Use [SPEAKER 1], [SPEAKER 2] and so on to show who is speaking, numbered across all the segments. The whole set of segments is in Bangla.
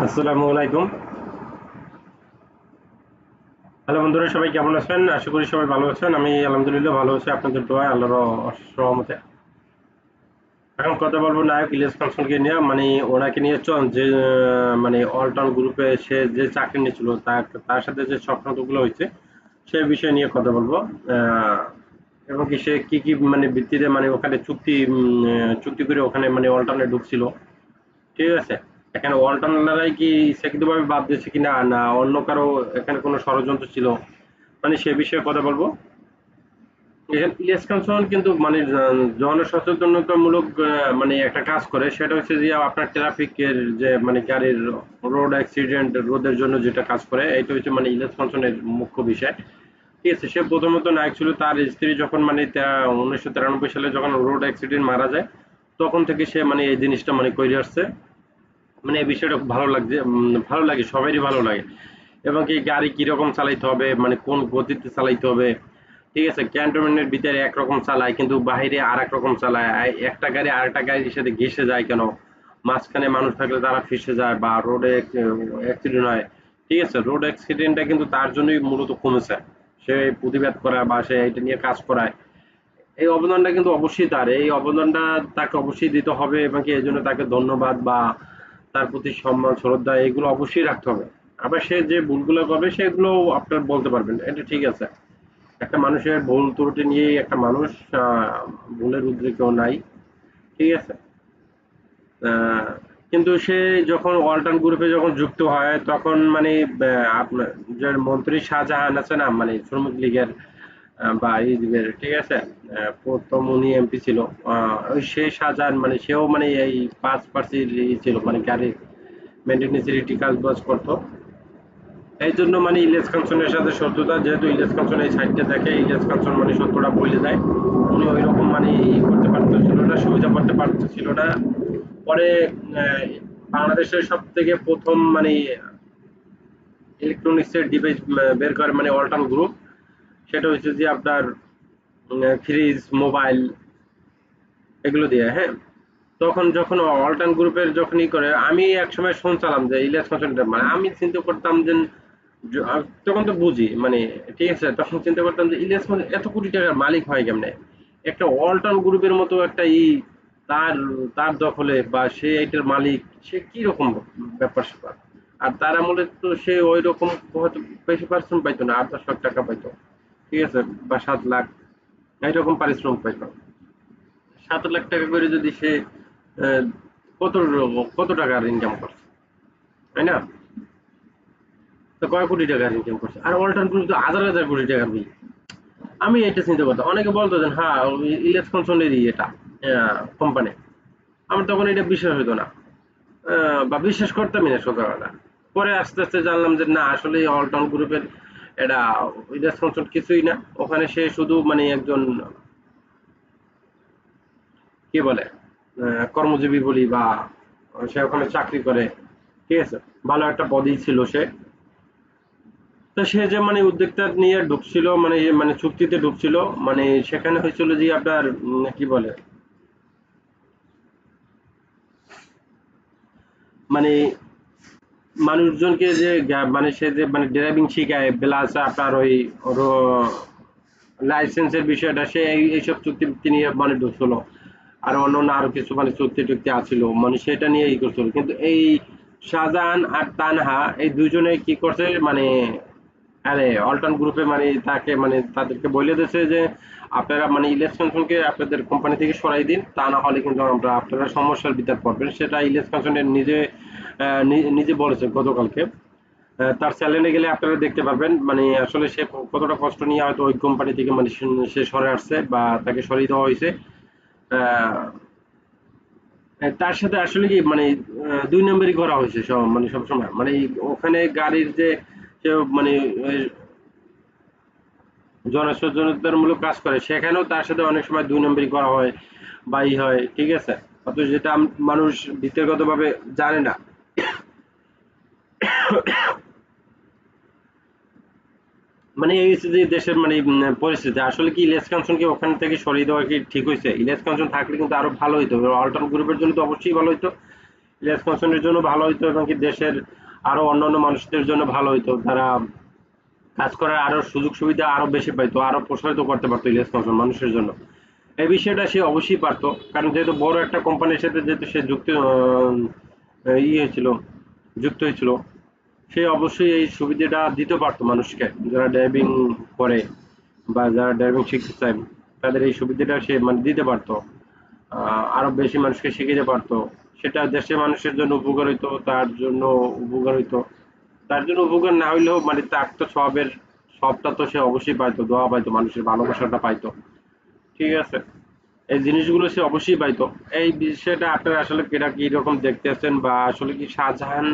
[SPEAKER 1] আসসালামু আলাইকুম। হ্যালো বন্ধুরা, সবাই কেমন আছেন? আশা করি সবাই ভালো আছেন। আমি আলহামদুলিল্লাহ ভালো আছি, আপনাদের দোয়ায়, আল্লাহর রহমতে। এখন কথা বলবো নায়ক ইলিয়াস কাঞ্চনকে নিয়ে, মানে ওনাকে নিয়ে যে মানে অলটাউন গ্রুপে সে যে চাকরি নিয়েছিল, তার তার সাথে যে চক্রান্তগুলো হয়েছে সে বিষয় নিয়ে কথা বলবো। আহ, এবং কি সে কি কি মানে ভিত্তিতে মানে ওখানে চুক্তি করে ওখানে মানে অলটাউনে ঢুকছিল, ঠিক আছে? এখানে অলটাউনাররাই কি ইচ্ছাকৃতভাবে বাদ দিয়েছে কিনা, না অন্য কারো এখানে কোনো ষড়যন্ত্র ছিল, মানে সে বিষয়ে কথা বলবো। এখানে ইলিয়াস কাঞ্চন কিন্তু মানে জনসচেতনতামূলক মানে একটা কাজ করে, সেটা হচ্ছে যে আপনার ট্রাফিকের যে মানে গাড়ির রোড অ্যাক্সিডেন্ট রোধের জন্য যেটা কাজ করে, এটা হচ্ছে মানে ইলিয়াস কাঞ্চনের মুখ্য বিষয়। ঠিক আছে, সে প্রথমত নায়ক ছিল, তার স্ত্রী যখন মানে 1993 সালে যখন রোড অ্যাক্সিডেন্ট মারা যায়, তখন থেকে সে মানে এই জিনিসটা মানে করে আসছে। মানে এই বিষয়টা খুব ভালো লাগছে, ভালো লাগে, সবারই ভালো লাগে। এবং কি গাড়ি কিরকম চালাইতে হবে, মানে কোন গতিতে চালাইতে হবে, ঠিক আছে? ক্যান্টনমেন্টের ভিতরে একরকম চালায় কিন্তু বাহিরে আর এক রকম চালায়, একটা গাড়ি আরেকটা গাড়ির সাথে ঘেসে যায় কেন, মাঝখানে মানুষ থাকলে তারা ফেসে যায় বা রোডে অ্যাক্সিডেন্ট হয়। ঠিক আছে, রোড অ্যাক্সিডেন্টটা কিন্তু তার জন্যই মূলত কমেছে। সে প্রতিবাদ করায় বা সে এটা নিয়ে কাজ করায়, এই অবদানটা কিন্তু অবশ্যই তার, এই অবদানটা তাকে অবশ্যই দিতে হবে এবং কি এই জন্য তাকে ধন্যবাদ বা তার প্রতি সম্মান শ্রদ্ধা এগুলো অবশ্যই রাখতে হবে। আবার সে যে ভুলগুলো করবে সেগুলো আপনার বলতে পারবেন, এটা ঠিক আছে। একটা মানুষের ভুল ত্রুটি নিয়েই একটা মানুষ, ভুলের ঊর্ধ্বে কেউ নাই, ঠিক আছে? আহ, কিন্তু সে যখন ওয়ালটন গ্রুপে যখন যুক্ত হয় তখন মানে আপনার যে মন্ত্রী শাহজাহান আছে না, মানে শ্রমিক লীগের বা এই দিকের, ঠিক আছে? প্রথম উনি এমপি ছিল, ওই সেই শাহজাহান মানে সেও মানে এই 5% ছিল, মানে গাড়ির মেনটেনেন্স কাজ বাজ করতো। এই জন্য মানে ইলিয়াস কাঞ্চনের সাথে শত্রুতা, যেহেতু ইলিয়াস কাঞ্চন এই সাইডটা দেখে, ইলিয়াস কাঞ্চন মানে সত্যটা বলে দেয়। উনি ওই রকম মানে করতে পারতেছিল না, সুবিধা করতে পারতেছিল না। পরে আহ, বাংলাদেশের সব থেকে প্রথম মানে ইলেকট্রনিক্স এর ডিভাইস বের করে মানে অলটান গ্রুপ, সেটা হচ্ছে যে আপনার ফ্রিজ, মোবাইল, এগুলো দিয়ে, হ্যাঁ। তখন যখন অলটান গ্রুপের যখন করে, আমি একসময় শুনছিলাম যে ইলিয়াস কাঞ্চন, মানে আমি চিন্তা করতাম যে তখন তো বুঝি মানে, ঠিক আছে, তখন চিন্তা করতাম যে ইলিয়াস মানে এত কোটি টাকার মালিক হয় কেমনে, একটা অলটাউন গ্রুপের মতো একটা তার তার দখলে বা সে এটার মালিক, সে কি রকম ব্যাপার স্যাপার। আর তার আমলে তো সে ওই রকম হয়তো বেশি পার্সেন্ট পাইতো না, 8-10 লাখ টাকা পাইতো, ঠিক আছে, বা 7 লাখ এইরকম পারিশ্রমিক পাইতো। 7 লাখ টাকা করে যদি সে আহ, কত কত টাকার ইনকাম করছে, তাই না? তো কয় কোটি টাকার ইনকাম করছে, আর অল্টার গ্রুপ তো হাজার হাজার কোটি টাকার বিল। আমি এটা চিন্তা করতাম, অনেকে বলতো যে হ্যাঁ ইলিয়াস কনসলেরই এটা কোম্পানি। আমার তখন এটা বিশ্বাস হতো না, বা বিশ্বাস করতামই না সোজা কথা। পরে আস্তে আস্তে জানলাম যে না, আসলে অলটাউন গ্রুপের এটা ইলিয়াস কনসল কিছুই না। ওখানে সে শুধু মানে একজন কি বলে কর্মজীবী বলি, বা সে ওখানে চাকরি করে, ঠিক আছে, ভালো একটা পদেই ছিল সে। তো সে যে মানে উদ্যোক্তা নিয়ে ঢুকছিল, মানে মানে চুক্তিতে ঢুকছিল, মানে সেখানে হয়েছিল যে আপনার কি বলে, মানে মানুষজনকে যে মানে সে যে মানে ড্রাইভিং শিখায়, প্লাস আপনার ওই লাইসেন্সের বিষয়টা, সে এইসব চুক্তি নিয়ে মানে ঢুকছিল। আর অন্যান্য আরো কিছু মানে চুক্তি টুক্তি আছিল, মানে সেটা নিয়ে করছিল। কিন্তু এই শাহজাহান আর তানহা এই দুজনে কি করছে মানে, আরে অল্টান গ্রুপে মানে তাকে মানে তাদেরকে বলে দিয়েছে যে আপনারা মানে ইলিয়াস কাঞ্চনকে আপনাদের কোম্পানি থেকে সরাই দিন, তা না হলে কিন্তু আমরা আপনারা সমস্যার ভিতর পড়বেন। সেটা ইলিয়াস কাঞ্চনের নিজে নিজে বলেছে গতকালকে। তার চ্যানেলে গেলে আপনারা দেখতে পারবেন, মানে আসলে সে কতটা কষ্ট নিয়ে হয়তো ওই কোম্পানি থেকে মানে সে সরে আসছে বা তাকে সরিয়ে দেওয়া হয়েছে। আহ, তার সাথে আসলে কি মানে 2 নম্বরই করা হয়েছে সব, মানে সবসময় মানে ওখানে গাড়ির যে সে মানে জনসচেতনতামূলক কাজ করে, সেখানেও তার সাথে অনেক সময় 2 নম্বরই করা হয় বা হয়, ঠিক আছে? অথচ যেটা মানুষ ভিতরগত ভাবে জানে না। মানে এই হচ্ছে যে দেশের মানে পরিস্থিতি, আসলে কি ইলিয়াস কাঞ্চনকে ওখান থেকে সরিয়ে দেওয়া কি ঠিক হয়েছে? ইলিয়াস কাঞ্চন থাকলে কিন্তু আরো ভালো হইতো, অল্টার গ্রুপের জন্য তো অবশ্যই ভালো হইতো। ইলিয়াস কাঞ্চনের জন্য ভালো হইতো এবং কি দেশের আরো অন্যান্য মানুষদের জন্য ভালো হইতো, তারা কাজ করার আরো সুযোগ সুবিধা আরো বেশি পাইতো, আরো প্রসারিত করতে পারতো ইলিয়াস কাঞ্চন মানুষের জন্য। এই বিষয়টা সে অবশ্যই পারতো, কারণ যেহেতু বড় একটা কোম্পানির সাথে যেহেতু সে হয়েছিল, যুক্ত হয়েছিল, সে অবশ্যই এই সুবিধাটা দিতে পারতো মানুষকে, যারা ড্রাইভিং করে বা যারা ড্রাইভিং শিখতে চায় তাদের এই সুবিধাটা সে মানে দিতে পারতো, আরো বেশি মানুষকে শিখিয়ে পারতো। সেটা দেশের মানুষের জন্য উপকার হইতো, তার জন্য উপকার হইতো, তার জন্য উপকার না হইলেও মানে তার তো সবের সবটা তো সে অবশ্যই পাইতো, দোয়া পাইতো, মানুষের ভালোবাসাটা পাইতো। ঠিক আছে, এই জিনিসগুলো সে অবশ্যই পাইতো। এই বিষয়টা আপনারা আসলে কেটা কি রকম দেখতেছেন, বা আসলে কি শাহজাহান,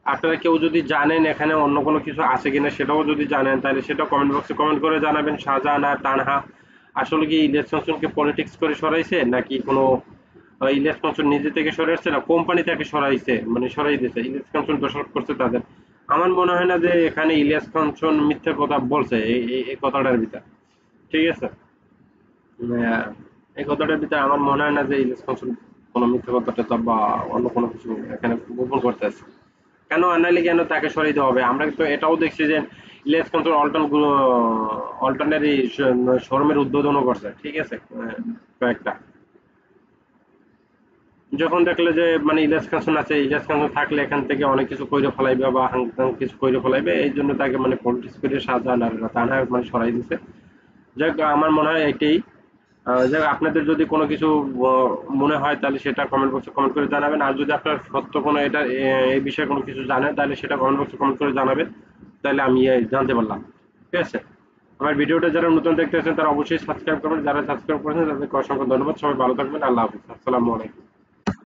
[SPEAKER 1] আপনারা কেউ যদি জানেন এখানে অন্য কোনো কিছু আছে কিনা সেটাও যদি জানেন তাহলে সেটা কমেন্ট বক্সে কমেন্ট করে জানাবেন। শাহজাহান আর তানহা আসলে কি ইলিয়াস কাঞ্চনকে পলিটিক্স করে সরাইছে, নাকি কোনো ইলিয়াস কাঞ্চন নিজে থেকে সরে আসছে, না কোম্পানি তাকে সরাইছে, মানে সরাই দিয়েছে, ইলিয়াস কাঞ্চন দোষারোপ করছে তাদের। আমার মনে হয় না যে এখানে ইলিয়াস কাঞ্চন মিথ্যা কথা বলছে এই কথাটার ভিতর। ঠিক আছে, আহ, এই কথাটার ভিতরে আমার মনে হয় না যে ইলিয়াস কাঞ্চন কোনো মিথ্যা কথাটা বা অন্য কোনো কিছু এখানে গোপন করতেছে। কেন আনাইলে কেন তাকে সরিয়ে দেওয়া হবে? আমরা কিন্তু এটাও দেখছি যে ইলিয়াস কাঞ্চন অল্টারনের এই শোরুমের উদ্বোধনও করছে, ঠিক আছে, কয়েকটা। যখন দেখলে যে মানে ইলিয়াস কাঞ্চন আছে, ইলিয়াস কাঞ্চন থাকলে এখান থেকে অনেক কিছু কইরে ফেলাইবে বা কিছু কইরে ফেলাইবে, এই জন্য তাকে মানে পলিটিক্স করে শাহজাহান আর তানহা মানে সরাই দিছে। যাক, আমার মনে হয় এটাই। যাক, আপনাদের যদি কোনো কিছু মনে হয় তাহলে সেটা কমেন্ট বক্সে কমেন্ট করে জানাবেন। আর যদি আপনার সত্য কোনো এটা এই বিষয়ে কোনো কিছু জানেন তাহলে সেটা কমেন্ট বক্সে কমেন্ট করে জানাবেন, তাহলে আমি জানতে পারলাম। ঠিক আছে, আমার ভিডিওটা যারা নতুন দেখতে আছেন তারা অবশ্যই সাবস্ক্রাইব করবেন, যারা সাবস্ক্রাইব করেছেন তাদেরকে অসংখ্য ধন্যবাদ। সবাই ভালো থাকবেন, আল্লাহ হাফিজ, আসসালামু আলাইকুম।